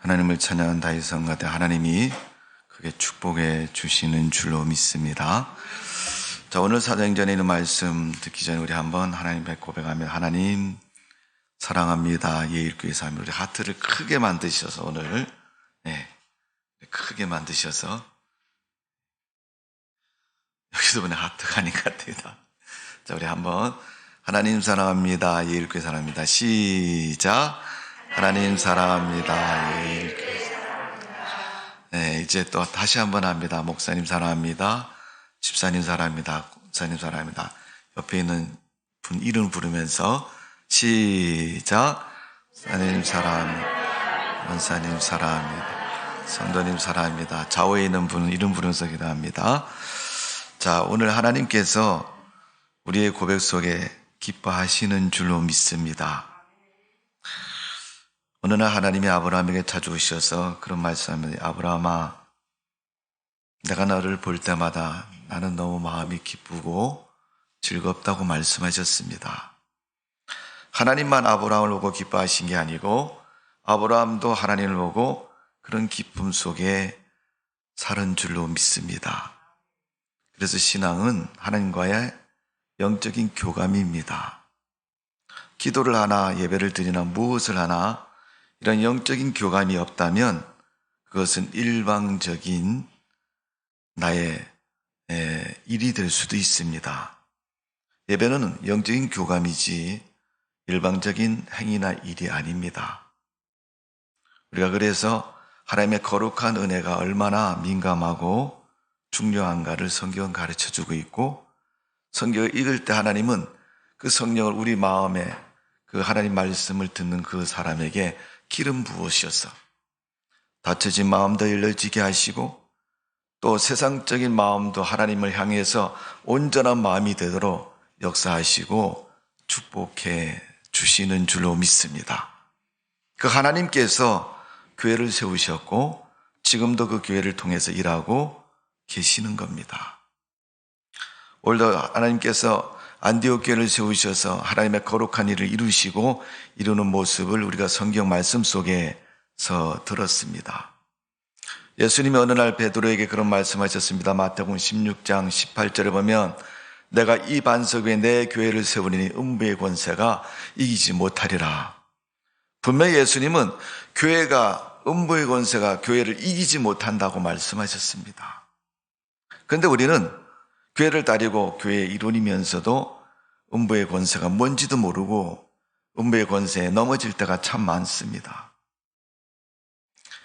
하나님을 찬양한 다윗 성가대 하나님이 크게 축복해 주시는 줄로 믿습니다. 자, 오늘 사도행전에 있는 말씀 듣기 전에 우리 한번 하나님께 고백하며 하나님 사랑합니다. 예일교회에서 하면 우리 하트를 크게 만드셔서 오늘 크게 만드셔서 여기서 보니 하트가 아닌 것 같습니다. 자, 우리 한번 하나님 사랑합니다. 예일교회 사랑합니다. 시작. 하나님 사랑합니다. 예일교회 사랑합니다. 이제 또 다시 한번 합니다. 목사님 사랑합니다. 집사님 사랑합니다. 목사님 사랑합니다. 옆에 있는 분 이름 부르면서 시작. 하나님 사랑합니다. 원사님 사랑합니다. 성도님 사랑합니다. 좌우에 있는 분은 이름 부르면서 기도합니다. 자, 오늘 하나님께서 우리의 고백 속에 기뻐하시는 줄로 믿습니다. 어느 날 하나님이 아브라함에게 찾아오셔서 그런 말씀합니다. 아브라함아, 내가 너를 볼 때마다 나는 너무 마음이 기쁘고 즐겁다고 말씀하셨습니다. 하나님만 아브라함을 보고 기뻐하신 게 아니고 아브라함도 하나님을 보고 그런 기쁨 속에 사는 줄로 믿습니다. 그래서 신앙은 하나님과의 영적인 교감입니다. 기도를 하나 예배를 드리나 무엇을 하나 이런 영적인 교감이 없다면 그것은 일방적인 나의 일이 될 수도 있습니다. 예배는 영적인 교감이지 일방적인 행위나 일이 아닙니다. 우리가 그래서 하나님의 거룩한 은혜가 얼마나 민감하고 중요한가를 성경은 가르쳐주고 있고 성경을 읽을 때 하나님은 그 성령을 우리 마음에 그 하나님 말씀을 듣는 그 사람에게 기름 부으셔서 닫혀진 마음도 열려지게 하시고 또 세상적인 마음도 하나님을 향해서 온전한 마음이 되도록 역사하시고 축복해 주시는 줄로 믿습니다. 그 하나님께서 교회를 세우셨고 지금도 그 교회를 통해서 일하고 계시는 겁니다. 오늘도 하나님께서 안디옥 교회를 세우셔서 하나님의 거룩한 일을 이루시고 이루는 모습을 우리가 성경 말씀 속에서 들었습니다. 예수님이 어느 날 베드로에게 그런 말씀하셨습니다. 마태복음 16장 18절에 보면 내가 이 반석 위에 내 교회를 세우리니 음부의 권세가 이기지 못하리라. 분명히 예수님은 교회가 음부의 권세가 교회를 이기지 못한다고 말씀하셨습니다. 그런데 우리는 교회를 다니고 교회의 일원이면서도 음부의 권세가 뭔지도 모르고 음부의 권세에 넘어질 때가 참 많습니다.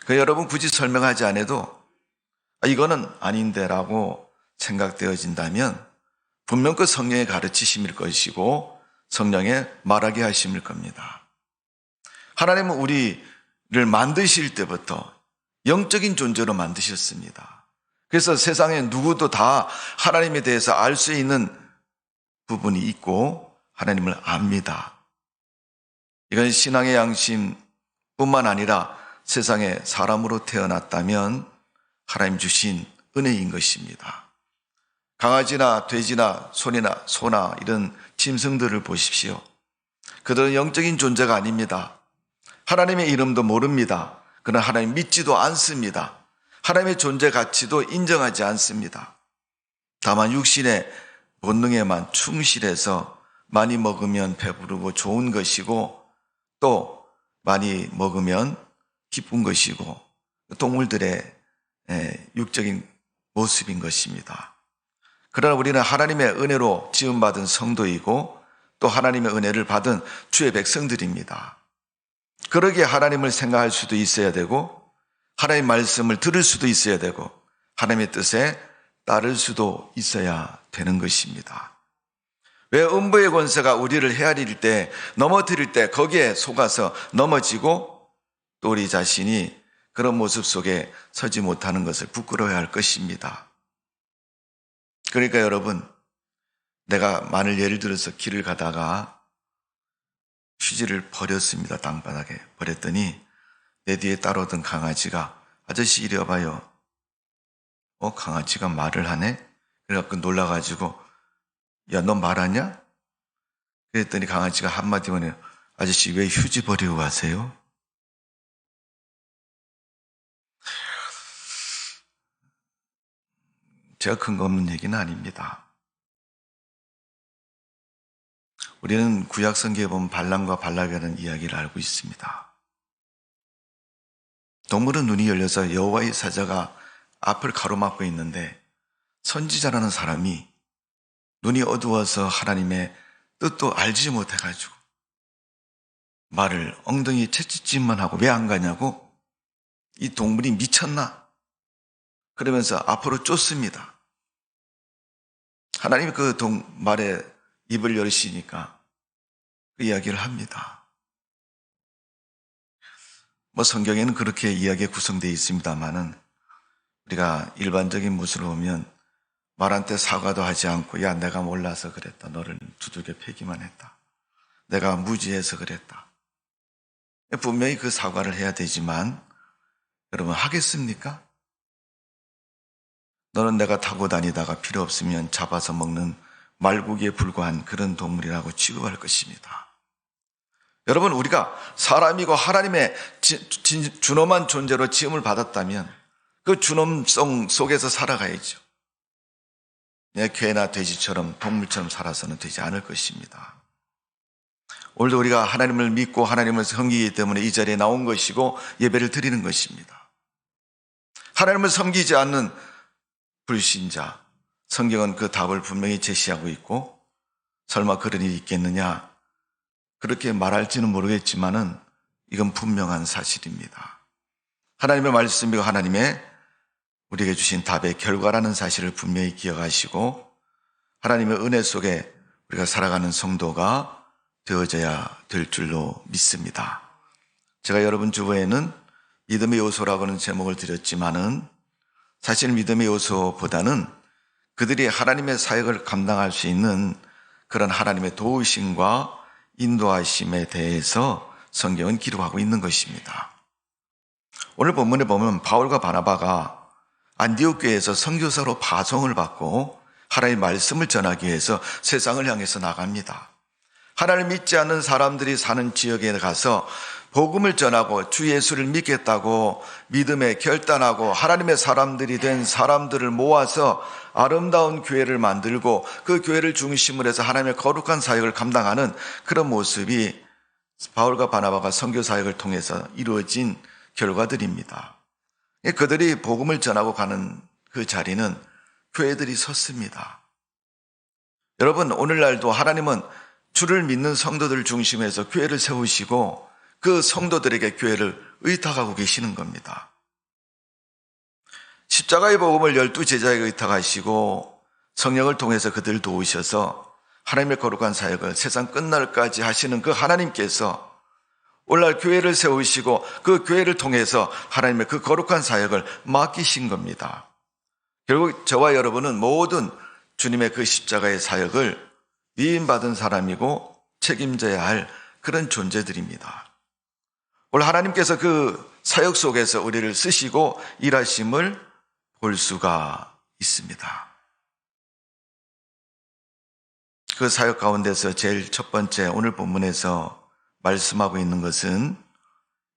여러분 굳이 설명하지 않아도 이거는 아닌데 라고 생각되어진다면 분명 그 성령의 가르치심일 것이고 성령의 말하게 하심일 겁니다. 하나님은 우리를 만드실 때부터 영적인 존재로 만드셨습니다. 그래서 세상에 누구도 다 하나님에 대해서 알 수 있는 부분이 있고 하나님을 압니다. 이건 신앙의 양심뿐만 아니라 세상에 사람으로 태어났다면 하나님 주신 은혜인 것입니다. 강아지나 돼지나 소나 이런 짐승들을 보십시오. 그들은 영적인 존재가 아닙니다. 하나님의 이름도 모릅니다. 그러나 하나님 믿지도 않습니다. 하나님의 존재 가치도 인정하지 않습니다. 다만 육신의 본능에만 충실해서 많이 먹으면 배부르고 좋은 것이고 또 많이 먹으면 기쁜 것이고 동물들의 육적인 모습인 것입니다. 그러나 우리는 하나님의 은혜로 지음받은 성도이고 또 하나님의 은혜를 받은 주의 백성들입니다. 그러기에 하나님을 생각할 수도 있어야 되고 하나님의 말씀을 들을 수도 있어야 되고 하나님의 뜻에 따를 수도 있어야 되는 것입니다. 왜 음부의 권세가 우리를 헤아릴 때 넘어뜨릴 때 거기에 속아서 넘어지고 또 우리 자신이 그런 모습 속에 서지 못하는 것을 부끄러워야 할 것입니다. 그러니까 여러분, 내가 만일 예를 들어서 길을 가다가 휴지를 버렸습니다. 땅바닥에 버렸더니 내 뒤에 따라오던 강아지가 아저씨 이리 와봐요. 강아지가 말을 하네? 그래갖고 놀라가지고 야, 너 말하냐? 그랬더니 강아지가 한마디 하네요. 아저씨 왜 휴지 버리고 가세요? 제가 근거 없는 얘기는 아닙니다. 우리는 구약 성경에 보면 발람과 발락이라는 이야기를 알고 있습니다. 동물은 눈이 열려서 여호와의 사자가 앞을 가로막고 있는데 선지자라는 사람이 눈이 어두워서 하나님의 뜻도 알지 못해가지고 말을 엉덩이에 채찍질만 하고 왜 안 가냐고, 이 동물이 미쳤나? 그러면서 앞으로 쫓습니다. 하나님이 그 말에 입을 열으시니까 그 이야기를 합니다. 성경에는 그렇게 이야기가 구성되어 있습니다만은 우리가 일반적인 무술을 보면 말한테 사과도 하지 않고, 야, 내가 몰라서 그랬다, 너를 두들겨 패기만 했다, 내가 무지해서 그랬다. 분명히 그 사과를 해야 되지만 여러분, 하겠습니까? 너는 내가 타고 다니다가 필요 없으면 잡아서 먹는 말고기에 불과한 그런 동물이라고 취급할 것입니다. 여러분, 우리가 사람이고 하나님의 준엄한 존재로 지음을 받았다면 그 준엄성 속에서 살아가야죠. 개나 돼지처럼 동물처럼 살아서는 되지 않을 것입니다. 오늘도 우리가 하나님을 믿고 하나님을 섬기기 때문에 이 자리에 나온 것이고 예배를 드리는 것입니다. 하나님을 섬기지 않는 불신자, 성경은 그 답을 분명히 제시하고 있고, 설마 그런 일이 있겠느냐, 그렇게 말할지는 모르겠지만은 이건 분명한 사실입니다. 하나님의 말씀이고 하나님의 우리에게 주신 답의 결과라는 사실을 분명히 기억하시고 하나님의 은혜 속에 우리가 살아가는 성도가 되어져야 될 줄로 믿습니다. 제가 여러분 주보에는 믿음의 요소라고는 제목을 드렸지만은 사실 믿음의 요소보다는 그들이 하나님의 사역을 감당할 수 있는 그런 하나님의 도우심과 인도하심에 대해서 성경은 기록하고 있는 것입니다. 오늘 본문에 보면 바울과 바나바가 안디옥 교회에서 선교사로 파송을 받고 하나님의 말씀을 전하기 위해서 세상을 향해서 나갑니다. 하나님을 믿지 않는 사람들이 사는 지역에 가서 복음을 전하고 주 예수를 믿겠다고 믿음에 결단하고 하나님의 사람들이 된 사람들을 모아서 아름다운 교회를 만들고 그 교회를 중심으로 해서 하나님의 거룩한 사역을 감당하는 그런 모습이 바울과 바나바가 선교 사역을 통해서 이루어진 결과들입니다. 그들이 복음을 전하고 가는 그 자리는 교회들이 섰습니다. 여러분, 오늘날도 하나님은 주를 믿는 성도들 중심에서 교회를 세우시고 그 성도들에게 교회를 의탁하고 계시는 겁니다. 십자가의 복음을 12제자에게 의탁하시고 성령을 통해서 그들을 도우셔서 하나님의 거룩한 사역을 세상 끝날까지 하시는 그 하나님께서 오늘날 교회를 세우시고 그 교회를 통해서 하나님의 그 거룩한 사역을 맡기신 겁니다. 결국 저와 여러분은 모든 주님의 그 십자가의 사역을 위임받은 사람이고 책임져야 할 그런 존재들입니다. 오늘 하나님께서 그 사역 속에서 우리를 쓰시고 일하심을 볼 수가 있습니다. 그 사역 가운데서 제일 첫 번째 오늘 본문에서 말씀하고 있는 것은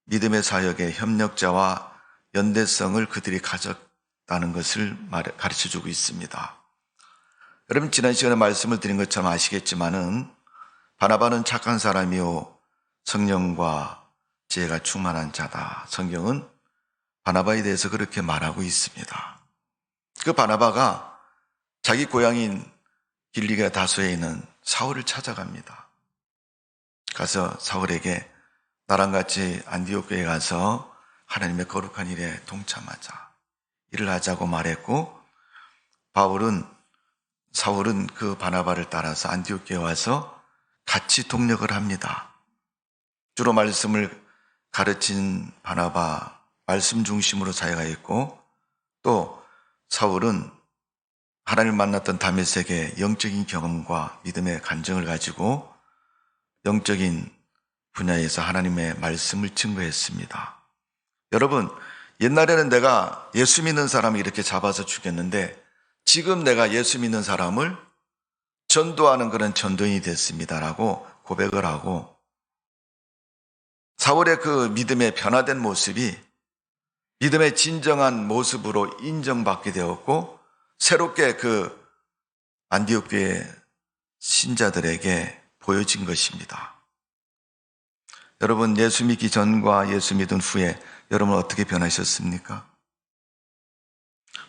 믿음의 사역의 협력자와 연대성을 그들이 가졌다는 것을 가르쳐주고 있습니다. 여러분, 지난 시간에 말씀을 드린 것처럼 아시겠지만은 바나바는 착한 사람이요 성령과 지혜가 충만한 자다. 성경은 바나바에 대해서 그렇게 말하고 있습니다. 그 바나바가 자기 고향인 길리가 다소에 있는 사울을 찾아갑니다. 가서 사울에게 나랑 같이 안디옥 교회에 가서 하나님의 거룩한 일에 동참하자, 일을 하자고 말했고, 사울은 그 바나바를 따라서 안디옥 교회에 와서 같이 동력을 합니다. 주로 말씀을 가르친 바나바, 말씀 중심으로 사역하였고, 또 사울은 하나님을 만났던 다메섹의 영적인 경험과 믿음의 간증을 가지고 영적인 분야에서 하나님의 말씀을 증거했습니다. 여러분, 옛날에는 내가 예수 믿는 사람을 이렇게 잡아서 죽였는데 지금 내가 예수 믿는 사람을 전도하는 그런 전도인이 됐습니다라고 고백을 하고, 사울의 그 믿음의 변화된 모습이 믿음의 진정한 모습으로 인정받게 되었고, 새롭게 그 안디옥 교회 신자들에게 보여진 것입니다. 여러분, 예수 믿기 전과 예수 믿은 후에 여러분 어떻게 변하셨습니까?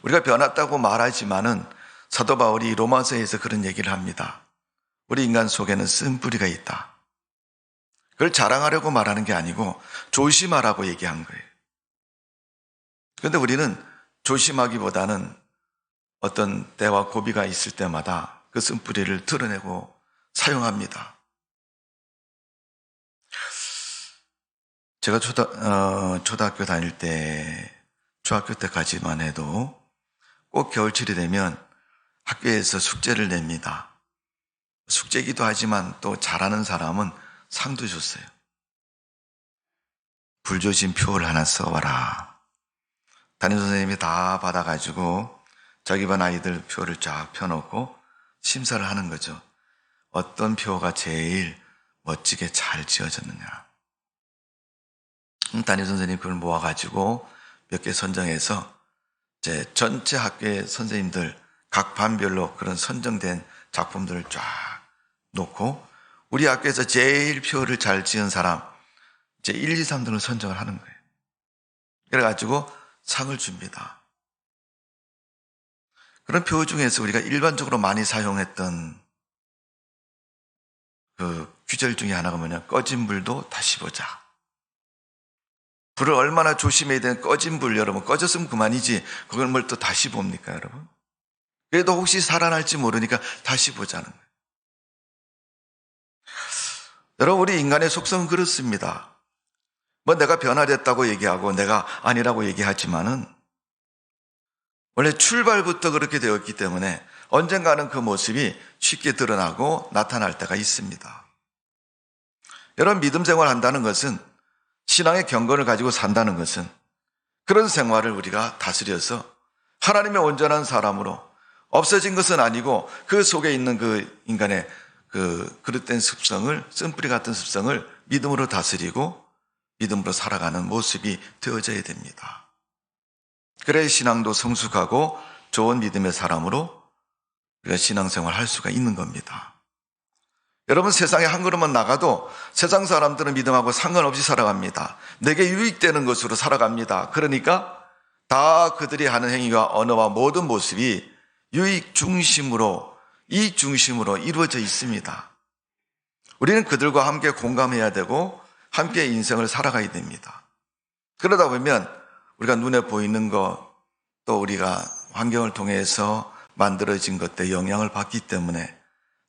우리가 변했다고 말하지만은 사도 바울이 로마서에서 그런 얘기를 합니다. 우리 인간 속에는 쓴뿌리가 있다. 그걸 자랑하려고 말하는 게 아니고 조심하라고 얘기한 거예요. 그런데 우리는 조심하기보다는 어떤 때와 고비가 있을 때마다 그 쓴뿌리를 드러내고 사용합니다. 제가 초등학교 다닐 때, 중학교 때까지만 해도 꼭 겨울철이 되면 학교에서 숙제를 냅니다. 숙제이기도 하지만 또 잘하는 사람은 상도 줬어요. 불조심 표를 하나 써와라. 담임선생님이 다 받아가지고 자기 반 아이들 표를 쫙 펴놓고 심사를 하는 거죠. 어떤 표가 제일 멋지게 잘 지어졌느냐. 담임선생님이 그걸 모아가지고 몇 개 선정해서 이제 전체 학교의 선생님들 각 반별로 그런 선정된 작품들을 쫙 놓고 우리 학교에서 제일 표를 잘 지은 사람 이제 1, 2, 3등을 선정을 하는 거예요. 그래가지고 상을 줍니다. 그런 표 중에서 우리가 일반적으로 많이 사용했던 그 규절 중에 하나가 뭐냐, 꺼진 불도 다시 보자. 불을 얼마나 조심해야 되는 꺼진 불, 여러분. 꺼졌으면 그만이지 그걸 뭘 또 다시 봅니까, 여러분? 그래도 혹시 살아날지 모르니까 다시 보자는 거예요. 여러분, 우리 인간의 속성은 그렇습니다. 뭐 내가 변화됐다고 얘기하고 내가 아니라고 얘기하지만은 원래 출발부터 그렇게 되었기 때문에 언젠가는 그 모습이 쉽게 드러나고 나타날 때가 있습니다. 여러분, 믿음 생활한다는 것은, 신앙의 경건을 가지고 산다는 것은 그런 생활을 우리가 다스려서 하나님의 온전한 사람으로, 없어진 것은 아니고 그 속에 있는 그 인간의 그 그릇된 습성을, 쓴뿌리 같은 습성을 믿음으로 다스리고 믿음으로 살아가는 모습이 되어져야 됩니다. 그래야 신앙도 성숙하고 좋은 믿음의 사람으로 우리가 신앙생활 할 수가 있는 겁니다. 여러분, 세상에 한 걸음만 나가도 세상 사람들은 믿음하고 상관없이 살아갑니다. 내게 유익되는 것으로 살아갑니다. 그러니까 다 그들이 하는 행위와 언어와 모든 모습이 유익 중심으로, 이익 중심으로 이루어져 있습니다. 우리는 그들과 함께 공감해야 되고 함께 인생을 살아가야 됩니다. 그러다 보면 우리가 눈에 보이는 것, 또 우리가 환경을 통해서 만들어진 것들에 영향을 받기 때문에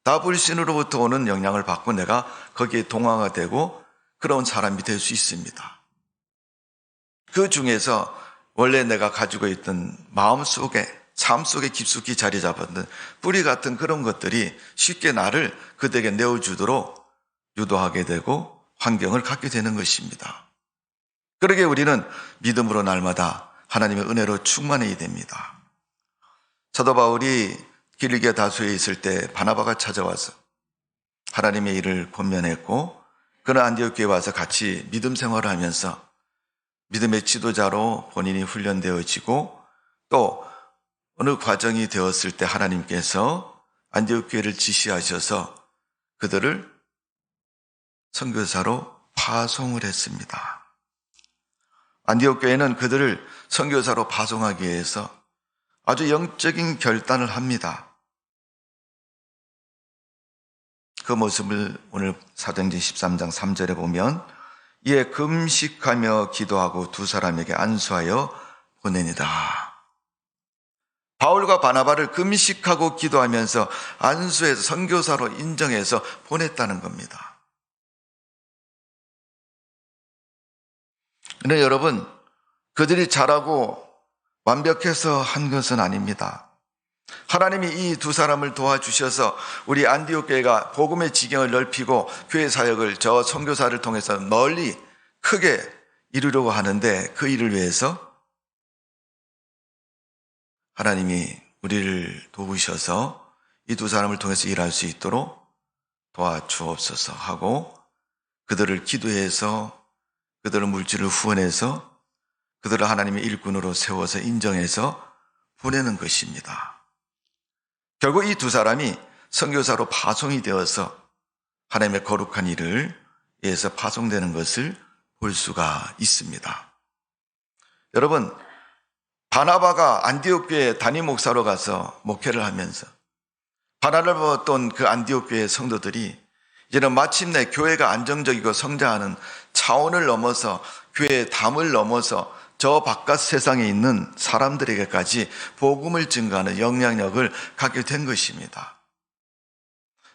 다 불신으로부터 오는 영향을 받고 내가 거기에 동화가 되고 그런 사람이 될 수 있습니다. 그 중에서 원래 내가 가지고 있던 마음 속에, 삶 속에 깊숙이 자리 잡았던 뿌리 같은 그런 것들이 쉽게 나를 그들에게 내어주도록 유도하게 되고 환경을 갖게 되는 것입니다. 그러게 우리는 믿음으로 날마다 하나님의 은혜로 충만해야 됩니다. 사도 바울이 길리기아 다소에 있을 때 바나바가 찾아와서 하나님의 일을 권면했고, 그는 안디옥 교회에 와서 같이 믿음 생활을 하면서 믿음의 지도자로 본인이 훈련되어지고, 또 어느 과정이 되었을 때 하나님께서 안디옥 교회를 지시하셔서 그들을 선교사로 파송을 했습니다. 안디옥 교회는 그들을 선교사로 파송하기 위해서 아주 영적인 결단을 합니다. 그 모습을 오늘 사도행전 13장 3절에 보면, 이에 금식하며 기도하고 두 사람에게 안수하여 보내니라. 바울과 바나바를 금식하고 기도하면서 안수해서 선교사로 인정해서 보냈다는 겁니다. 근데 여러분, 그들이 잘하고 완벽해서 한 것은 아닙니다. 하나님이 이 두 사람을 도와주셔서 우리 안디옥 교회가 복음의 지경을 넓히고 교회 사역을 저 선교사를 통해서 널리 크게 이루려고 하는데, 그 일을 위해서 하나님이 우리를 도우셔서 이 두 사람을 통해서 일할 수 있도록 도와주옵소서 하고, 그들을 기도해서 그들의 물질을 후원해서 그들을 하나님의 일꾼으로 세워서 인정해서 보내는 것입니다. 결국 이 두 사람이 선교사로 파송이 되어서 하나님의 거룩한 일을 위해서 파송되는 것을 볼 수가 있습니다. 여러분, 바나바가 안디옥 교회 담임 목사로 가서 목회를 하면서 바나바를 보았던 그 안디옥 교회 성도들이 이제는 마침내 교회가 안정적이고 성장하는 차원을 넘어서 교회의 담을 넘어서 저 바깥 세상에 있는 사람들에게까지 복음을 증거하는 영향력을 갖게 된 것입니다.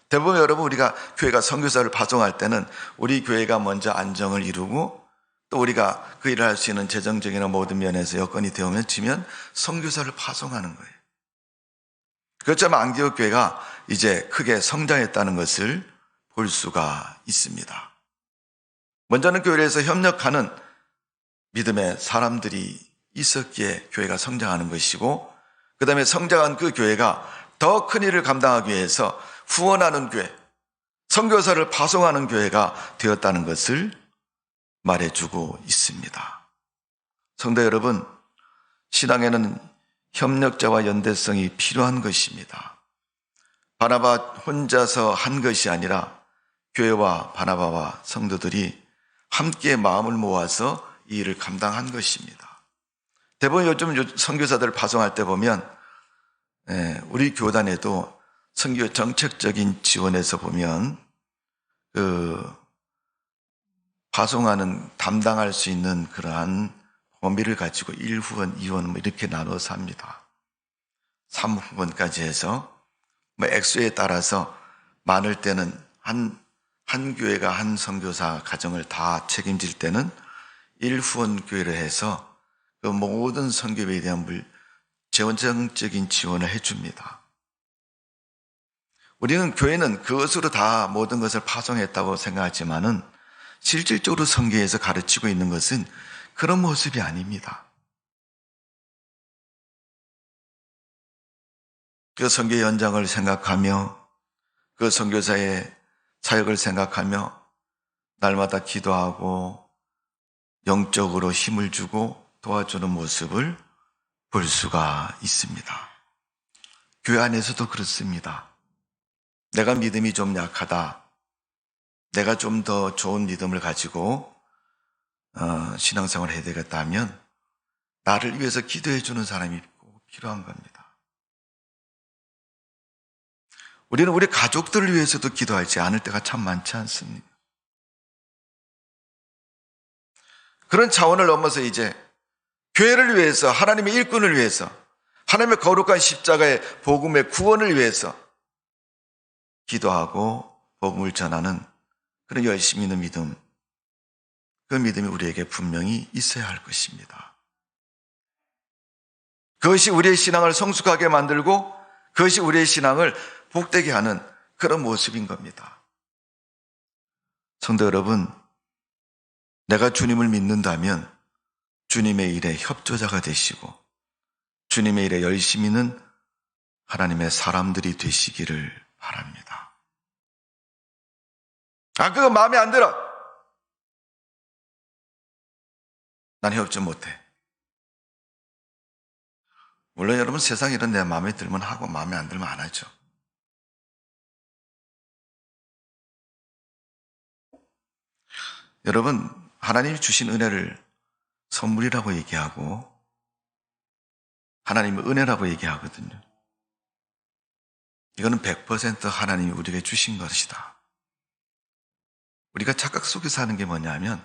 대부분 여러분, 우리가 교회가 선교사를 파송할 때는 우리 교회가 먼저 안정을 이루고 또 우리가 그 일을 할 수 있는 재정적이나 모든 면에서 여건이 되어지면 선교사를 파송하는 거예요. 그렇지만 안디옥 교회가 이제 크게 성장했다는 것을 볼 수가 있습니다. 먼저는 교회에서 협력하는 믿음의 사람들이 있었기에 교회가 성장하는 것이고, 그 다음에 성장한 그 교회가 더 큰 일을 감당하기 위해서 후원하는 교회, 선교사를 파송하는 교회가 되었다는 것을 말해주고 있습니다. 성도 여러분, 신앙에는 협력자와 연대성이 필요한 것입니다. 바나바 혼자서 한 것이 아니라 교회와 바나바와 성도들이 함께 마음을 모아서 이 일을 감당한 것입니다. 대부분 요즘 선교사들을 파송할 때 보면 우리 교단에도 선교 정책적인 지원에서 보면 파송하는 담당할 수 있는 그러한 범위를 가지고 1후원, 2후원 이렇게 나눠서 합니다. 3후원까지 해서 액수에 따라서 많을 때는 한 교회가 한 선교사 가정을 다 책임질 때는 1후원 교회를 해서 그 모든 선교회에 대한 재원적인 지원을 해줍니다. 우리는 교회는 그것으로 다 모든 것을 파송했다고 생각하지만은 실질적으로 선교에서 가르치고 있는 것은 그런 모습이 아닙니다. 그 선교의 연장을 생각하며 그 선교사의 사역을 생각하며 날마다 기도하고 영적으로 힘을 주고 도와주는 모습을 볼 수가 있습니다. 교회 안에서도 그렇습니다. 내가 믿음이 좀 약하다. 내가 좀 더 좋은 믿음을 가지고 신앙생활을 해야 되겠다 하면 나를 위해서 기도해 주는 사람이 꼭 필요한 겁니다. 우리는 우리 가족들을 위해서도 기도하지 않을 때가 참 많지 않습니까? 그런 차원을 넘어서 이제 교회를 위해서, 하나님의 일꾼을 위해서, 하나님의 거룩한 십자가의 복음의 구원을 위해서 기도하고 복음을 전하는 그런 열심 있는 믿음, 그 믿음이 우리에게 분명히 있어야 할 것입니다. 그것이 우리의 신앙을 성숙하게 만들고 그것이 우리의 신앙을 복되게 하는 그런 모습인 겁니다. 성도 여러분, 내가 주님을 믿는다면 주님의 일에 협조자가 되시고 주님의 일에 열심히 있는 하나님의 사람들이 되시기를 바랍니다. 그거 마음에 안 들어. 난 협조 못해. 물론 여러분, 세상 일은 내 마음에 들면 하고 마음에 안 들면 안 하죠. 여러분, 하나님이 주신 은혜를 선물이라고 얘기하고 하나님의 은혜라고 얘기하거든요. 이거는 100% 하나님이 우리에게 주신 것이다. 우리가 착각 속에서 하는 게 뭐냐면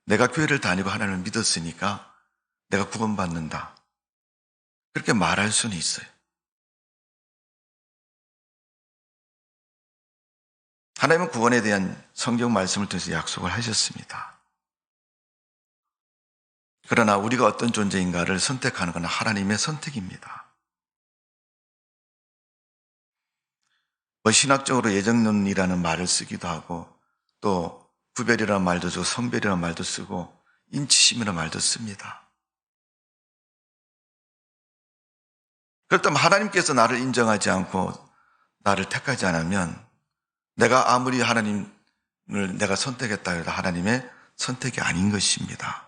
내가 교회를 다니고 하나님을 믿었으니까 내가 구원받는다. 그렇게 말할 수는 있어요. 하나님은 구원에 대한 성경 말씀을 통해서 약속을 하셨습니다. 그러나 우리가 어떤 존재인가를 선택하는 건 하나님의 선택입니다. 신학적으로 예정론이라는 말을 쓰기도 하고 또 구별이라는 말도 쓰고 성별이라는 말도 쓰고 인치심이라는 말도 씁니다. 그렇다면 하나님께서 나를 인정하지 않고 나를 택하지 않으면 내가 아무리 하나님을 내가 선택했다 해도 하나님의 선택이 아닌 것입니다.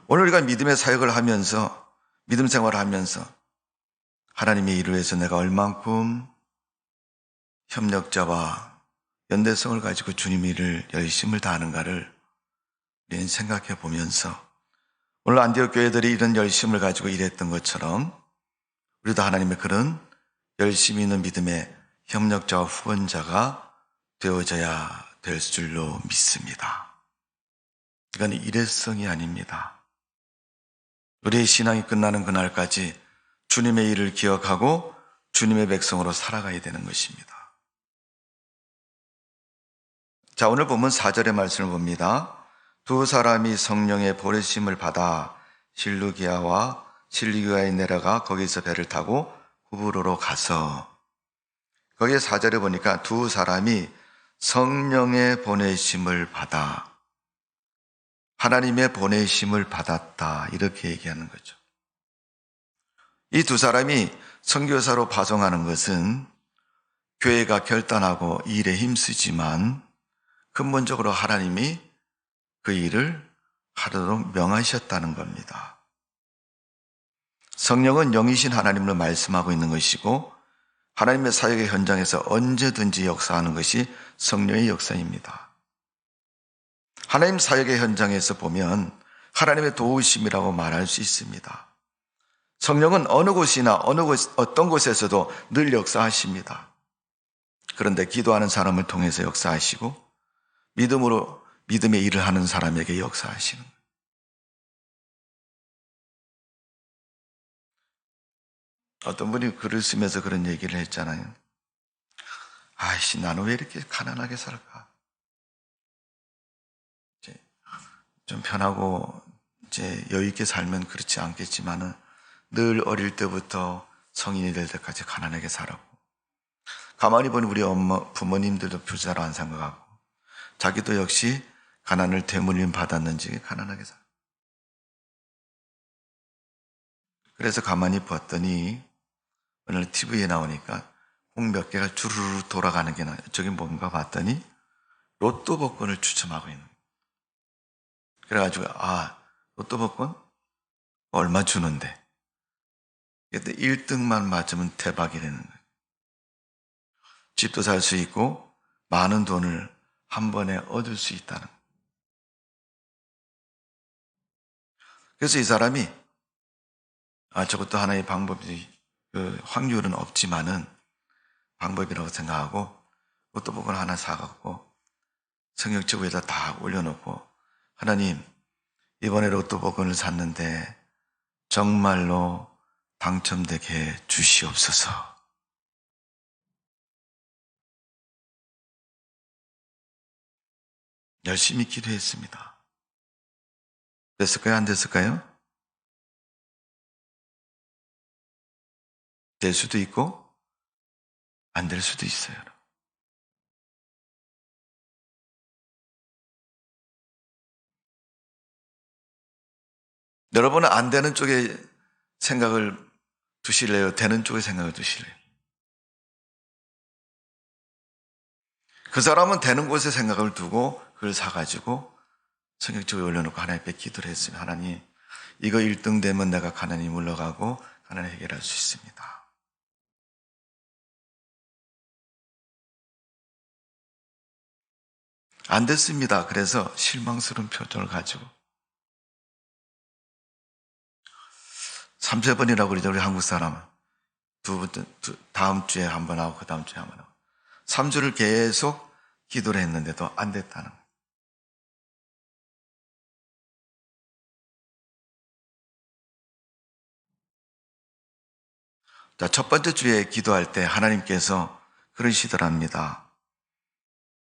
오늘 우리가 믿음의 사역을 하면서 믿음 생활을 하면서 하나님의 일을 위해서 내가 얼만큼 협력자와 연대성을 가지고 주님의 일을 열심을 다하는가를 우리는 생각해 보면서 오늘 안디옥 교회들이 이런 열심을 가지고 일했던 것처럼 우리도 하나님의 그런 열심히 있는 믿음의 협력자와 후원자가 되어져야 될 줄로 믿습니다. 이건 일회성이 아닙니다. 우리의 신앙이 끝나는 그날까지 주님의 일을 기억하고 주님의 백성으로 살아가야 되는 것입니다. 자, 오늘 보면 4절의 말씀을 봅니다. 두 사람이 성령의 보내심을 받아 실루기아에 내려가 거기서 배를 타고 구브로로 가서, 거기에 4절에 보니까 두 사람이 성령의 보내심을 받아, 하나님의 보내심을 받았다, 이렇게 얘기하는 거죠. 이 두 사람이 선교사로 파송하는 것은 교회가 결단하고 일에 힘쓰지만 근본적으로 하나님이 그 일을 하도록 명하셨다는 겁니다. 성령은 영이신 하나님으로 말씀하고 있는 것이고 하나님의 사역의 현장에서 언제든지 역사하는 것이 성령의 역사입니다. 하나님 사역의 현장에서 보면 하나님의 도우심이라고 말할 수 있습니다. 성령은 어느 곳이나 어떤 곳에서도 늘 역사하십니다. 그런데 기도하는 사람을 통해서 역사하시고 믿음의 일을 하는 사람에게 역사하시는 거예요. 어떤 분이 글을 쓰면서 그런 얘기를 했잖아요. 아이씨, 나는 왜 이렇게 가난하게 살까? 좀 편하고 여유 있게 살면 그렇지 않겠지만은 늘 어릴 때부터 성인이 될 때까지 가난하게 살았고, 가만히 보니 우리 부모님들도 부자로 안 산 것 같고, 자기도 역시 가난을 되물림 받았는지 가난하게 살았고, 그래서 가만히 봤더니 오늘 TV에 나오니까 공 몇 개가 주르르 돌아가는 게 저게 뭔가 봤더니 로또 복권을 추첨하고 있는 거예요. 그래가지고 로또 복권 얼마 주는데, 그때 1등만 맞으면 대박이 되는 거예요. 집도 살 수 있고 많은 돈을 한 번에 얻을 수 있다는 거예요. 그래서 이 사람이 저것도 하나의 방법이, 확률은 없지만은 방법이라고 생각하고 로또 복권 하나 사갖고 성경책 위에다 다 올려놓고, 하나님, 이번에 로또 복권을 샀는데 정말로 당첨되게 주시옵소서. 열심히 기도했습니다. 됐을까요? 안 됐을까요? 될 수도 있고 안 될 수도 있어요. 여러분은 안 되는 쪽에 생각을 두실래요? 되는 쪽에 생각을 두실래요? 그 사람은 되는 곳에 생각을 두고 그걸 사가지고 성경책에 올려놓고 하나님 앞에 기도를 했으면, 하나님, 이거 1등 되면 내가 가난이 물러가고 가난을 해결할 수 있습니다. 안 됐습니다. 그래서 실망스러운 표정을 가지고 3-4번이라고 그러죠. 우리 한국 사람은 다음 주에 한 번 하고 그 다음 주에 한 번 하고 3주를 계속 기도를 했는데도 안 됐다는 거예요. 자, 첫 번째 주에 기도할 때 하나님께서 그러시더랍니다.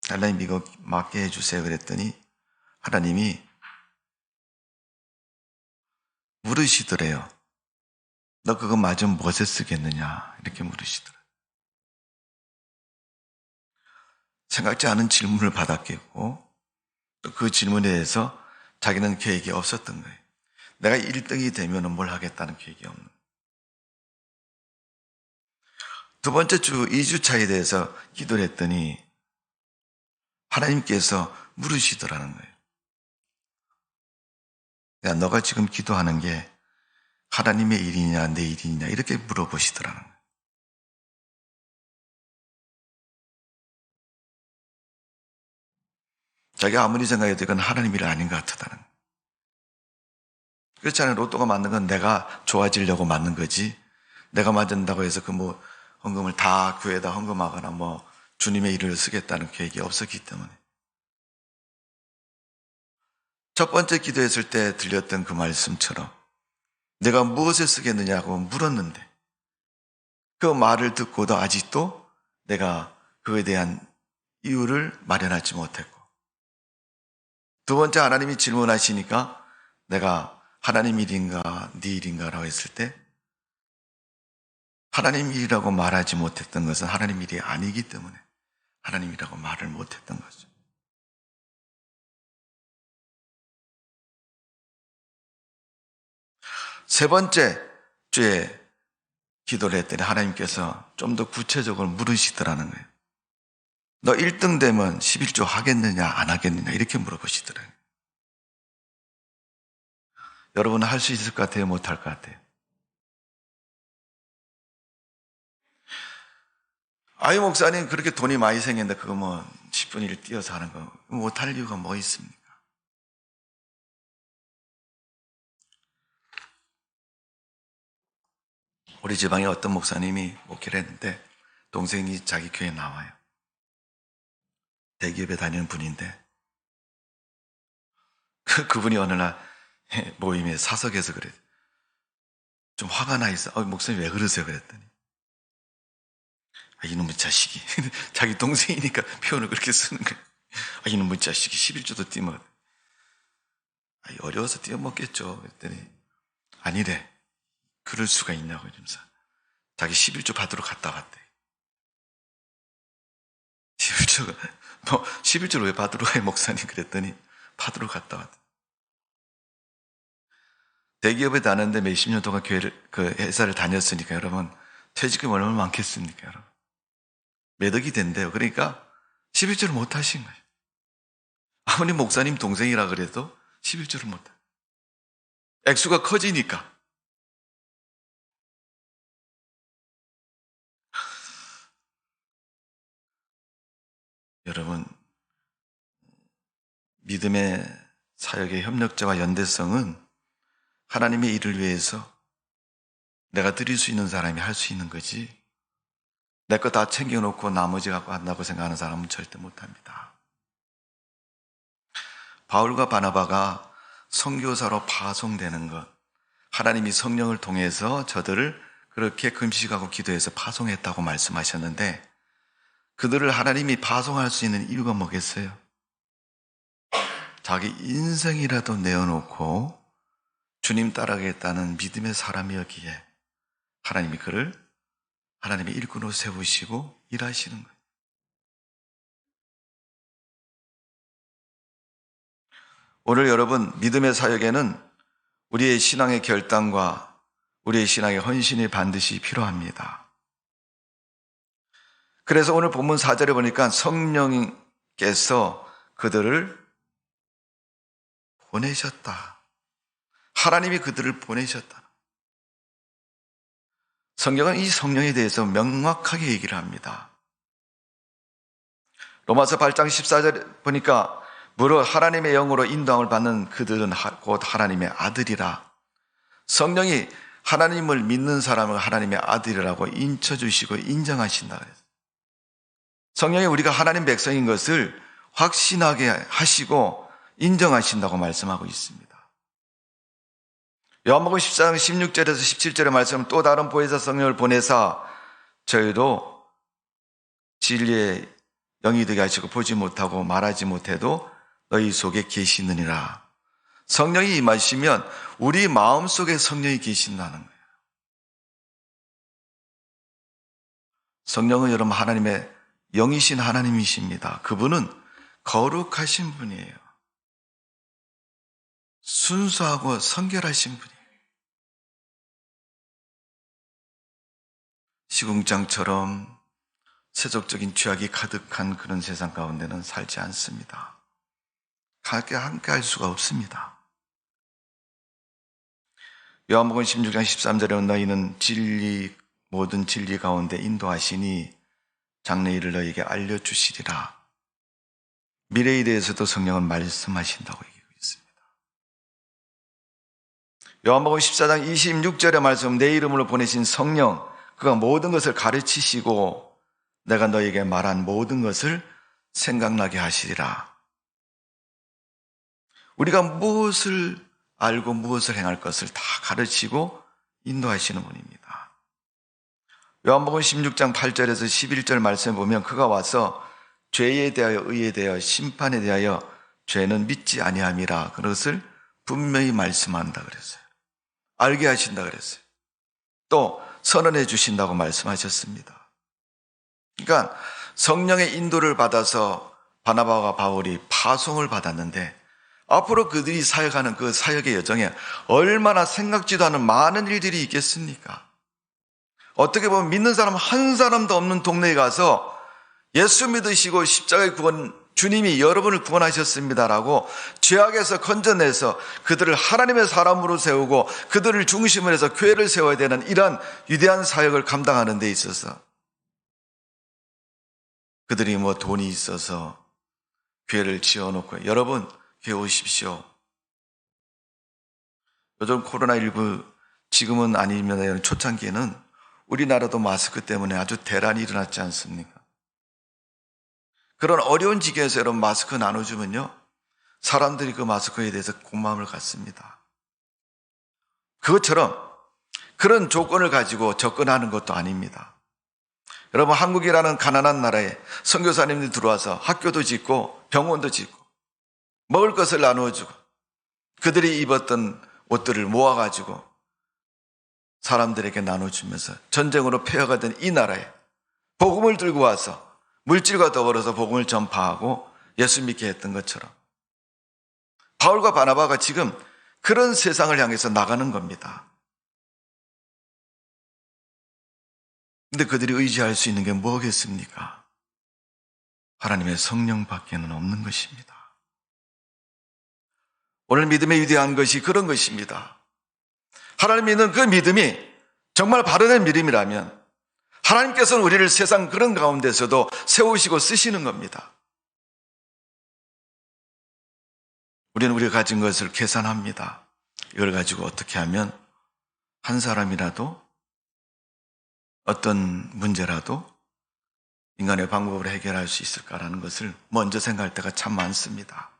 하나님, 이거 맞게 해주세요. 그랬더니 하나님이 물으시더래요. 너 그거 맞으면 무엇에 쓰겠느냐? 이렇게 물으시더래요. 생각지 않은 질문을 받았겠고, 또 그 질문에 대해서 자기는 계획이 없었던 거예요. 내가 1등이 되면 뭘 하겠다는 계획이 없는 거예요. 두 번째 주 2주차에 대해서 기도를 했더니 하나님께서 물으시더라는 거예요. 야, 너가 지금 기도하는 게 하나님의 일이냐 내 일이냐 이렇게 물어보시더라는 거예요. 자기가 아무리 생각해도 이건 하나님 일 아닌 것 같다는 거예요. 그렇지 않아요. 로또가 맞는 건 내가 좋아지려고 맞는 거지, 내가 맞는다고 해서 헌금을 다 교회에다 헌금하거나 주님의 일을 쓰겠다는 계획이 없었기 때문에. 첫 번째 기도했을 때 들렸던 그 말씀처럼 내가 무엇을 쓰겠느냐고 물었는데 그 말을 듣고도 아직도 내가 그에 대한 이유를 마련하지 못했고, 두 번째 하나님이 질문하시니까 내가 하나님 일인가 네 일인가라고 했을 때 하나님 일이라고 말하지 못했던 것은 하나님 일이 아니기 때문에 하나님 일이라고 말을 못했던 거죠. 세 번째 주에 기도를 했더니 하나님께서 좀 더 구체적으로 물으시더라는 거예요. 너 1등 되면 11조 하겠느냐 안 하겠느냐 이렇게 물어보시더라고요. 여러분은 할 수 있을 것 같아요? 못할 것 같아요? 아유 목사님 그렇게 돈이 많이 생겼는데 그거 10분의 1 뛰어서 하는 거 못할 이유가 뭐 있습니까? 우리 지방에 어떤 목사님이 목회를 했는데 동생이 자기 교회에 나와요. 대기업에 다니는 분인데 그분이 어느 날 모임에 사석에서 그래요. 좀 화가 나 있어. 목사님 왜 그러세요? 그랬더니 이놈의 자식이 자기 동생이니까 표현을 그렇게 쓰는 거예요. 이놈의 자식이 11조도 띄면 어려워서 띄어먹겠죠. 그랬더니 아니래. 그럴 수가 있냐고 이러면서 자기 11조 받으러 갔다 왔대. 11조를 왜 받으러 가요 목사님? 그랬더니 받으러 갔다 왔대. 대기업에 다녔는데 몇십 년 동안 회사를 다녔으니까 여러분 퇴직금이 얼마나 많겠습니까 여러분? 몇 억이 된대요. 그러니까 11조를 못 하신 거예요. 아무리 목사님 동생이라 그래도 11조를 못 해. 액수가 커지니까. 여러분, 믿음의 사역의 협력자와 연대성은 하나님의 일을 위해서 내가 드릴 수 있는 사람이 할 수 있는 거지, 내 거 다 챙겨놓고 나머지 갖고 한다고 생각하는 사람은 절대 못합니다. 바울과 바나바가 선교사로 파송되는 것, 하나님이 성령을 통해서 저들을 그렇게 금식하고 기도해서 파송했다고 말씀하셨는데, 그들을 하나님이 파송할 수 있는 이유가 뭐겠어요? 자기 인생이라도 내어놓고 주님 따라가겠다는 믿음의 사람이었기에 하나님이 그를 하나님의 일꾼으로 세우시고 일하시는 거예요. 오늘 여러분, 믿음의 사역에는 우리의 신앙의 결단과 우리의 신앙의 헌신이 반드시 필요합니다. 그래서 오늘 본문 4절에 보니까 성령께서 그들을 보내셨다. 하나님이 그들을 보내셨다. 성경은 이 성령에 대해서 명확하게 얘기를 합니다. 로마서 8장 14절 보니까 무릇 하나님의 영으로 인도함을 받는 그들은 곧 하나님의 아들이라. 성령이 하나님을 믿는 사람을 하나님의 아들이라고 인쳐주시고 인정하신다 그랬어요. 성령이 우리가 하나님 백성인 것을 확신하게 하시고 인정하신다고 말씀하고 있습니다. 요한복음 14장 16절에서 17절의 말씀, 또 다른 보혜사 성령을 보내사 저희도 진리의 영이 되게 하시고 보지 못하고 말하지 못해도 너희 속에 계시느니라. 성령이 임하시면 우리 마음속에 성령이 계신다는 거예요. 성령은 여러분 하나님의 영이신 하나님이십니다. 그분은 거룩하신 분이에요. 순수하고 성결하신 분이에요. 시궁장처럼 세속적인 죄악이 가득한 그런 세상 가운데는 살지 않습니다. 함께 할 수가 없습니다. 요한복음 16장 13절에 너희는 모든 진리 가운데 인도하시니 장래일을 너희에게 알려주시리라. 미래에 대해서도 성령은 말씀하신다고 얘기하고 있습니다. 요한복음 14장 26절의 말씀, 내 이름으로 보내신 성령, 그가 모든 것을 가르치시고 내가 너희에게 말한 모든 것을 생각나게 하시리라. 우리가 무엇을 알고 무엇을 행할 것을 다 가르치고 인도하시는 분입니다. 요한복음 16장 8절에서 11절 말씀에 보면 그가 와서 죄에 대하여 의에 대하여 심판에 대하여 죄는 믿지 아니함이라 그것을 분명히 말씀한다 그랬어요. 알게 하신다 그랬어요. 또 선언해 주신다고 말씀하셨습니다. 그러니까 성령의 인도를 받아서 바나바와 바울이 파송을 받았는데 앞으로 그들이 사역하는 그 사역의 여정에 얼마나 생각지도 않은 많은 일들이 있겠습니까? 어떻게 보면 믿는 사람 한 사람도 없는 동네에 가서 예수 믿으시고 십자가의 구원, 주님이 여러분을 구원하셨습니다라고 죄악에서 건져내서 그들을 하나님의 사람으로 세우고 그들을 중심으로 해서 교회를 세워야 되는 이러한 위대한 사역을 감당하는 데 있어서 그들이 돈이 있어서 교회를 지어놓고 여러분 교회 오십시오. 요즘 코로나19 지금은 아니면 초창기에는 우리나라도 마스크 때문에 아주 대란이 일어났지 않습니까? 그런 어려운 지경에서 여러분 마스크 나눠주면요 사람들이 그 마스크에 대해서 고마움을 갖습니다. 그것처럼 그런 조건을 가지고 접근하는 것도 아닙니다. 여러분 한국이라는 가난한 나라에 선교사님들이 들어와서 학교도 짓고 병원도 짓고 먹을 것을 나누어주고 그들이 입었던 옷들을 모아가지고 사람들에게 나눠주면서 전쟁으로 폐허가 된 이 나라에 복음을 들고 와서 물질과 더불어서 복음을 전파하고 예수 믿게 했던 것처럼 바울과 바나바가 지금 그런 세상을 향해서 나가는 겁니다. 근데 그들이 의지할 수 있는 게 뭐겠습니까? 하나님의 성령밖에는 없는 것입니다. 오늘 믿음의 위대한 것이 그런 것입니다. 하나님 믿는 그 믿음이 정말 바르는 믿음이라면 하나님께서는 우리를 세상 그런 가운데서도 세우시고 쓰시는 겁니다. 우리는 우리가 가진 것을 계산합니다. 이걸 가지고 어떻게 하면 한 사람이라도 어떤 문제라도 인간의 방법으로 해결할 수 있을까라는 것을 먼저 생각할 때가 참 많습니다.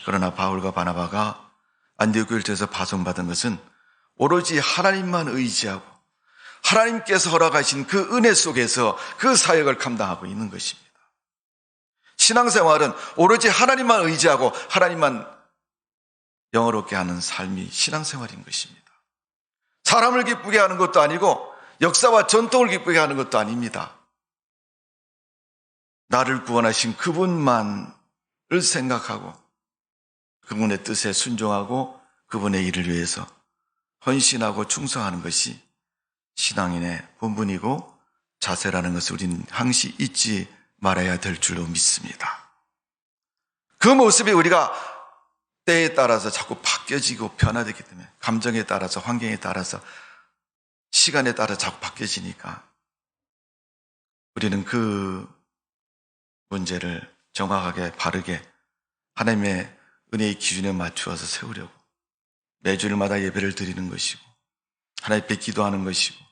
그러나 바울과 바나바가 안디옥 교회에서 파송받은 것은 오로지 하나님만 의지하고 하나님께서 허락하신 그 은혜 속에서 그 사역을 감당하고 있는 것입니다. 신앙생활은 오로지 하나님만 의지하고 하나님만 영어롭게 하는 삶이 신앙생활인 것입니다. 사람을 기쁘게 하는 것도 아니고 역사와 전통을 기쁘게 하는 것도 아닙니다. 나를 구원하신 그분만을 생각하고 그분의 뜻에 순종하고 그분의 일을 위해서 헌신하고 충성하는 것이 신앙인의 본분이고 자세라는 것을 우리는 항시 잊지 말아야 될 줄로 믿습니다. 그 모습이 우리가 때에 따라서 자꾸 바뀌어지고 변화되기 때문에 감정에 따라서 환경에 따라서 시간에 따라 자꾸 바뀌어지니까 우리는 그 문제를 정확하게 바르게 하나님의 은혜의 기준에 맞추어서 세우려고 매주일마다 예배를 드리는 것이고 하나님 앞에 기도하는 것이고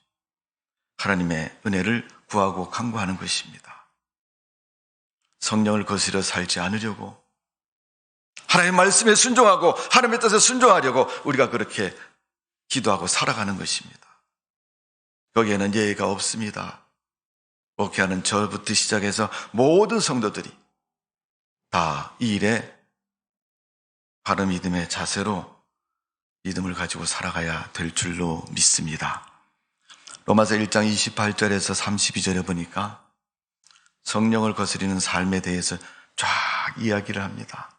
하나님의 은혜를 구하고 간구하는 것입니다. 성령을 거스려 살지 않으려고 하나님의 말씀에 순종하고 하나님의 뜻에 순종하려고 우리가 그렇게 기도하고 살아가는 것입니다. 거기에는 예의가 없습니다. 목회하는 저부터 시작해서 모든 성도들이 다 이 일에 바른 믿음의 자세로 믿음을 가지고 살아가야 될 줄로 믿습니다. 로마서 1장 28절에서 32절에 보니까 성령을 거스리는 삶에 대해서 쫙 이야기를 합니다.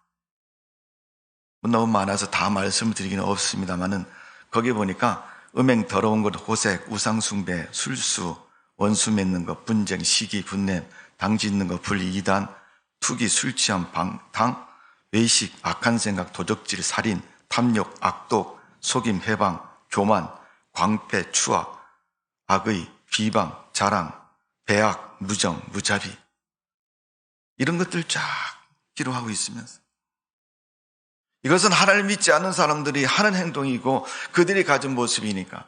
너무 많아서 다 말씀을 드리기는 없습니다만은 거기에 보니까 음행, 더러운 것, 호색, 우상숭배, 술수, 원수 맺는 것, 분쟁, 시기, 분냄, 당 짓는 것, 불의, 이단, 투기, 술 취함, 방탕, 외식, 악한 생각, 도적질, 살인, 탐욕, 악독, 속임, 해방, 교만, 광패, 추악, 악의, 비방, 자랑, 배악, 무정, 무자비, 이런 것들 쫙 기록하고 있으면서 이것은 하나님 믿지 않는 사람들이 하는 행동이고 그들이 가진 모습이니까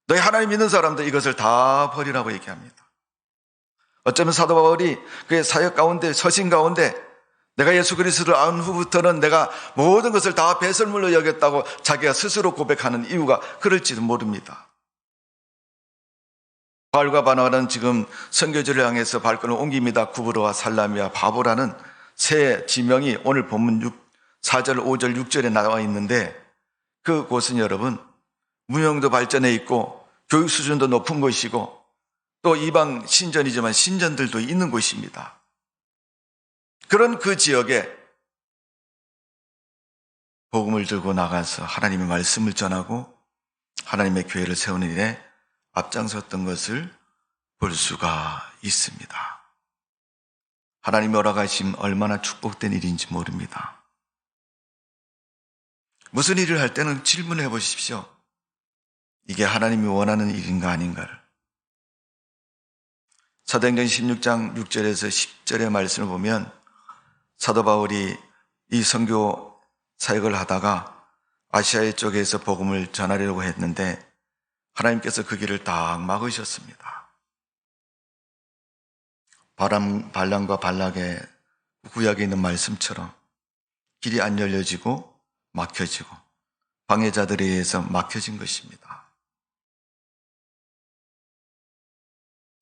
너희 하나님 믿는 사람들 이것을 다 버리라고 얘기합니다. 어쩌면 사도 바울이 그의 사역 가운데, 서신 가운데 내가 예수 그리스도를 안 후부터는 내가 모든 것을 다 배설물로 여겼다고 자기가 스스로 고백하는 이유가 그럴지도 모릅니다. 바울과 바나바는 지금 선교지를 향해서 발걸음을 옮깁니다. 구브로와 살라미와 바보라는 새 지명이 오늘 본문 4절, 5절, 6절에 나와 있는데 그곳은 여러분 문명도 발전해 있고 교육 수준도 높은 곳이고 또 이방 신전이지만 신전들도 있는 곳입니다. 그런 그 지역에 복음을 들고 나가서 하나님의 말씀을 전하고 하나님의 교회를 세우는 일에 앞장섰던 것을 볼 수가 있습니다. 하나님이 허락하심 얼마나 축복된 일인지 모릅니다. 무슨 일을 할 때는 질문해 보십시오. 이게 하나님이 원하는 일인가 아닌가를. 사도행전 16장 6절에서 10절의 말씀을 보면 사도 바울이 이 선교 사역을 하다가 아시아 쪽에서 복음을 전하려고 했는데 하나님께서 그 길을 딱 막으셨습니다. 발람과 발락의 구약에 있는 말씀처럼 길이 안 열려지고 막혀지고 방해자들에 의해서 막혀진 것입니다.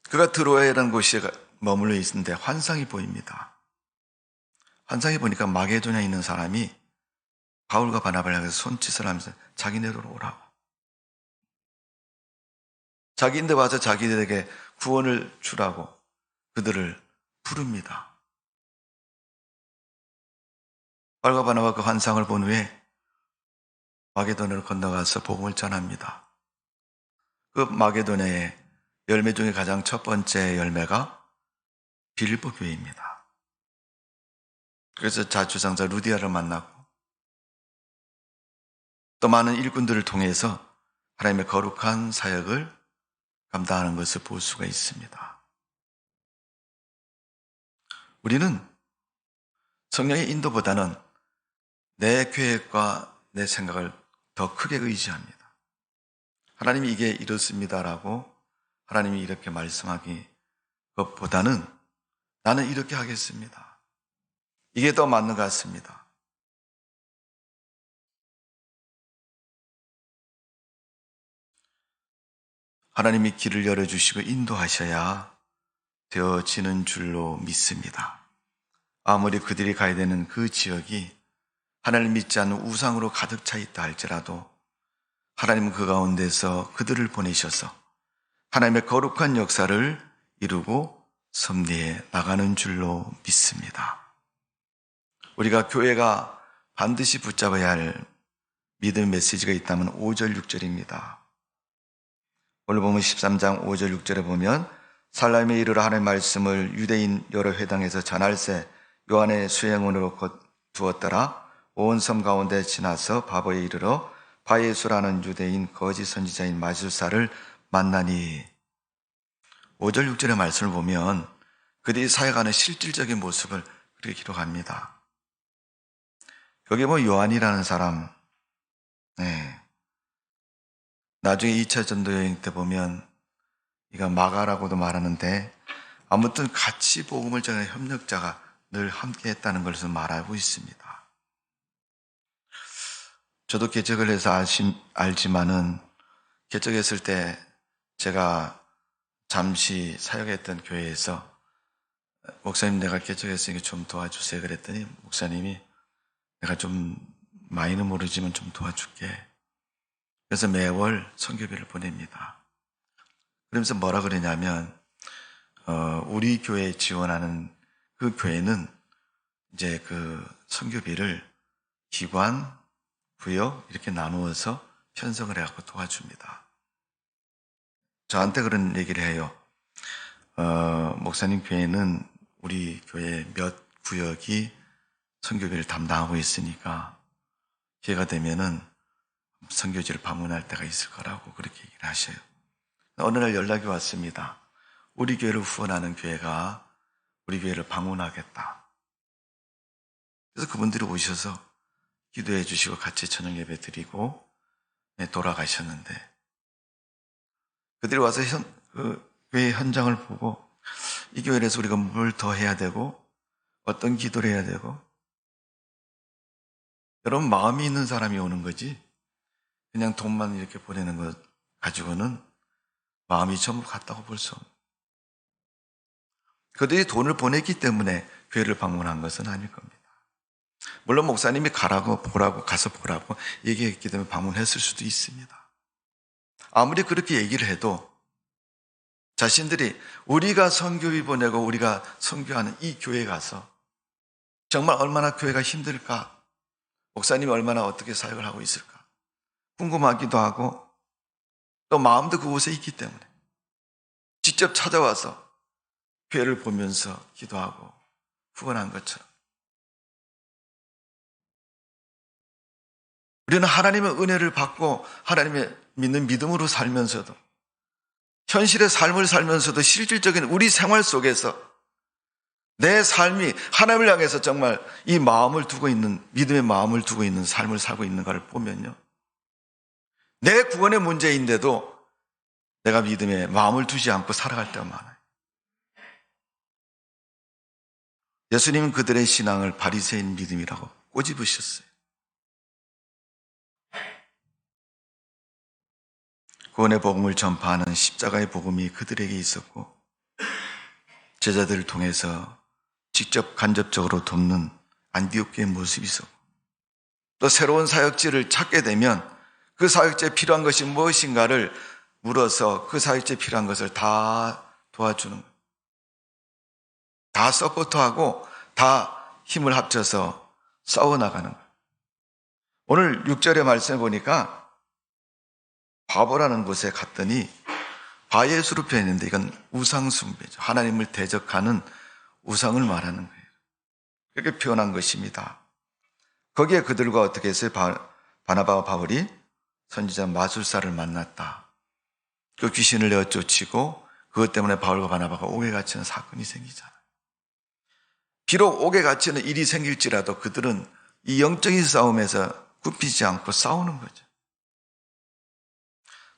그가 드로아라는 곳에 머물러 있는데 환상이 보입니다. 환상이 보니까 마게도냐에 있는 사람이 바울과 바나바를 향해서 손짓을 하면서 자기네로 오라고. 자기인데 와서 자기들에게 구원을 주라고 그들을 부릅니다. 바울과 바나바가 그 환상을 본 후에 마게도냐를 건너가서 복음을 전합니다. 그 마게도냐의 열매 중에 가장 첫 번째 열매가 빌립보 교회입니다. 그래서 자주상자 루디아를 만나고 또 많은 일꾼들을 통해서 하나님의 거룩한 사역을 감당하는 것을 볼 수가 있습니다. 우리는 성령의 인도보다는 내 계획과 내 생각을 더 크게 의지합니다. 하나님이 이게 이렇습니다라고 하나님이 이렇게 말씀하기 것보다는 나는 이렇게 하겠습니다. 이게 더 맞는 것 같습니다. 하나님이 길을 열어주시고 인도하셔야 되어지는 줄로 믿습니다. 아무리 그들이 가야 되는 그 지역이 하나님 믿지 않는 우상으로 가득 차 있다 할지라도 하나님은 그 가운데서 그들을 보내셔서 하나님의 거룩한 역사를 이루고 섭리해 나가는 줄로 믿습니다. 우리가 교회가 반드시 붙잡아야 할 믿음의 메시지가 있다면 5절, 6절입니다. 오늘 보면 13장 5절, 6절에 보면 살라미에 이르러 하나님의 말씀을 유대인 여러 회당에서 전할세 요한의 수행원으로 두었더라. 온 섬 가운데 지나서 바보에 이르러 바예수라는 유대인 거짓 선지자인 마술사를 만나니 5절 6절의 말씀을 보면 그들이 사역하는 실질적인 모습을 그렇게 기록합니다. 여기 보면 요한이라는 사람, 나중에 2차 전도 여행 때 보면 이가 마가라고도 말하는데 아무튼 같이 복음을 전하는 협력자가 늘 함께 했다는 것을 말하고 있습니다. 저도 개척을 해서 알지만은 개척했을 때 제가 잠시 사역했던 교회에서 목사님 내가 개척했으니까 좀 도와주세요 그랬더니 목사님이 내가 좀 많이는 모르지만 좀 도와줄게. 그래서 매월 선교비를 보냅니다. 그러면서 뭐라 그러냐면 우리 교회에 지원하는 그 교회는 이제 그 선교비를 기관, 부역 이렇게 나누어서 편성을 해갖고 도와줍니다. 저한테 그런 얘기를 해요. 목사님 교회는 우리 교회 몇 구역이 선교비를 담당하고 있으니까 기회가 되면은 선교지를 방문할 때가 있을 거라고 그렇게 얘기를 하셔요. 어느 날 연락이 왔습니다. 우리 교회를 후원하는 교회가 우리 교회를 방문하겠다. 그래서 그분들이 오셔서 기도해 주시고 같이 저녁 예배 드리고 돌아가셨는데, 그들이 와서 교회 현장을 보고 이 교회에서 우리가 뭘 더 해야 되고 어떤 기도를 해야 되고, 여러분 마음이 있는 사람이 오는 거지 그냥 돈만 이렇게 보내는 것 가지고는 마음이 전부 같다고 볼 수 없는, 그들이 돈을 보냈기 때문에 교회를 방문한 것은 아닐 겁니다. 물론 목사님이 가라고 보라고 가서 보라고 얘기했기 때문에 방문했을 수도 있습니다. 아무리 그렇게 얘기를 해도 자신들이 우리가 선교비 보내고 우리가 선교하는 이 교회에 가서 정말 얼마나 교회가 힘들까, 목사님이 얼마나 어떻게 사역을 하고 있을까 궁금하기도 하고, 또 마음도 그곳에 있기 때문에 직접 찾아와서 교회를 보면서 기도하고 후원한 것처럼, 우리는 하나님의 은혜를 받고 하나님의 믿는 믿음으로 살면서도, 현실의 삶을 살면서도 실질적인 우리 생활 속에서 내 삶이 하나님을 향해서 정말 이 마음을 두고 있는, 믿음의 마음을 두고 있는 삶을 살고 있는가를 보면요, 내 구원의 문제인데도 내가 믿음의 마음을 두지 않고 살아갈 때가 많아요. 예수님은 그들의 신앙을 바리새인 믿음이라고 꼬집으셨어요. 구원의 복음을 전파하는 십자가의 복음이 그들에게 있었고, 제자들을 통해서 직접 간접적으로 돕는 안디옥 교회의 모습이 있었고, 또 새로운 사역지를 찾게 되면 그 사역지에 필요한 것이 무엇인가를 물어서 그 사역지에 필요한 것을 다 도와주는 거예요. 다 서포트하고 다 힘을 합쳐서 싸워나가는 거예요. 오늘 6절의 말씀에 보니까 바보라는 곳에 갔더니 바예수로 표현했는데 이건 우상숭배죠. 하나님을 대적하는 우상을 말하는 거예요. 그렇게 표현한 것입니다. 거기에 그들과 어떻게 했어요? 바나바와 바울이 선지자 마술사를 만났다. 그 귀신을 내어 쫓이고 그것 때문에 바울과 바나바가 옥에 갇히는 사건이 생기잖아요. 비록 옥에 갇히는 일이 생길지라도 그들은 이 영적인 싸움에서 굽히지 않고 싸우는 거죠.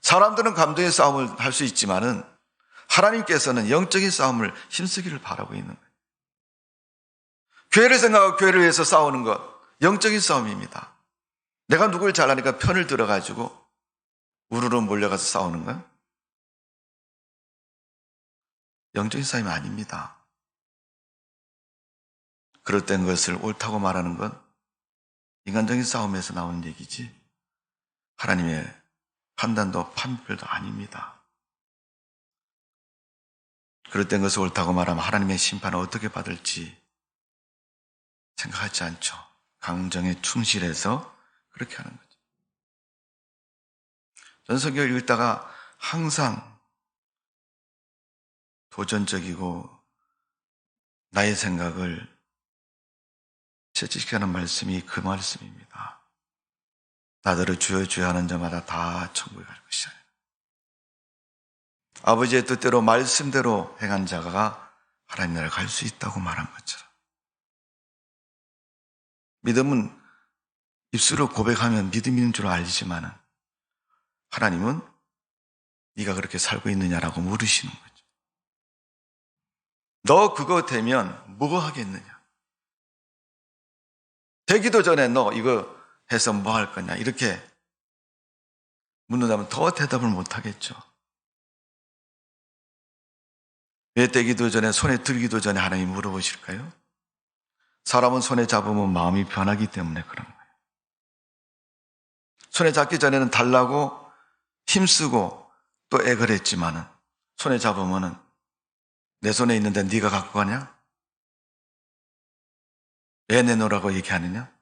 사람들은 감정의 싸움을 할 수 있지만은 하나님께서는 영적인 싸움을 힘쓰기를 바라고 있는 거예요. 교회를 생각하고 교회를 위해서 싸우는 것, 영적인 싸움입니다. 내가 누굴 잘하니까 편을 들어가지고 우르르 몰려가서 싸우는 건 영적인 싸움이 아닙니다. 그럴 땐 것을 옳다고 말하는 건 인간적인 싸움에서 나오는 얘기지 하나님의 판단도 판별도 아닙니다. 그럴 땐 것을 옳다고 말하면 하나님의 심판을 어떻게 받을지 생각하지 않죠. 강정에 충실해서 그렇게 하는 거죠. 전 성경을 읽다가 항상 도전적이고 나의 생각을 채찍하는 말씀이 그 말씀입니다. 나더러 주여 주여 하는 자마다 다 천국에 갈 것이야. 아버지의 뜻대로 말씀대로 행한 자가 하나님 나라에 갈 수 있다고 말한 것처럼, 믿음은 입술로 고백하면 믿음인 줄 알지만은 하나님은 네가 그렇게 살고 있느냐라고 물으시는 거죠. 너 그거 되면 뭐 하겠느냐? 되기도 전에 너 이거 해서 뭐 할 거냐? 이렇게 묻는다면 더 대답을 못 하겠죠. 왜 되기도 전에, 손에 들기도 전에 하나님 물어보실까요? 사람은 손에 잡으면 마음이 변하기 때문에 그런 거예요. 손에 잡기 전에는 달라고 힘쓰고 또 애걸 했지만은 손에 잡으면은 내 손에 있는데 네가 갖고 가냐? 왜 내놓으라고 얘기하느냐?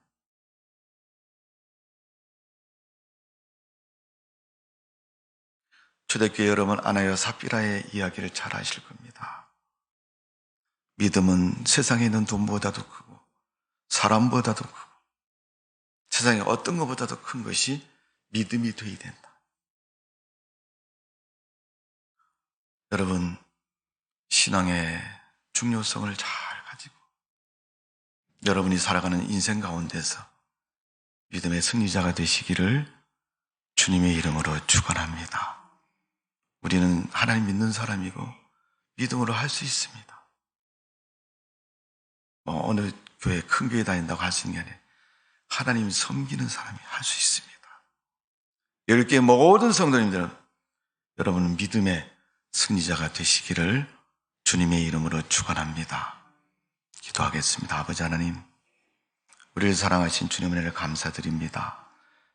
초대교회 여러분, 아나니아와 삽비라의 이야기를 잘 아실 겁니다. 믿음은 세상에 있는 돈보다도 크고 사람보다도 크고 세상에 어떤 것보다도 큰 것이 믿음이 되어야 된다. 여러분, 신앙의 중요성을 잘 가지고 여러분이 살아가는 인생 가운데서 믿음의 승리자가 되시기를 주님의 이름으로 축원합니다. 우리는 하나님 믿는 사람이고 믿음으로 할 수 있습니다. 어느 교회, 큰 교회 다닌다고 할 수 있는 게 아니라 하나님 섬기는 사람이 할 수 있습니다. 이렇게 모든 성도님들은 여러분은 믿음의 승리자가 되시기를 주님의 이름으로 축원합니다. 기도하겠습니다. 아버지 하나님, 우리를 사랑하신 주님의 은혜를 감사드립니다.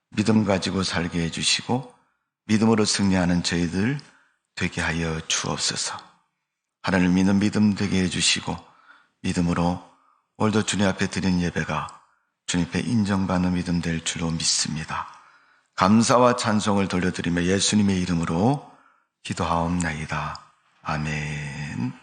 믿음 가지고 살게 해주시고 믿음으로 승리하는 저희들 되게 하여 주옵소서. 하나님을 믿는 믿음 되게 해주시고 믿음으로 오늘도 주님 앞에 드린 예배가 주님 앞에 인정받는 믿음 될 줄로 믿습니다. 감사와 찬송을 돌려드리며 예수님의 이름으로 기도하옵나이다. 아멘.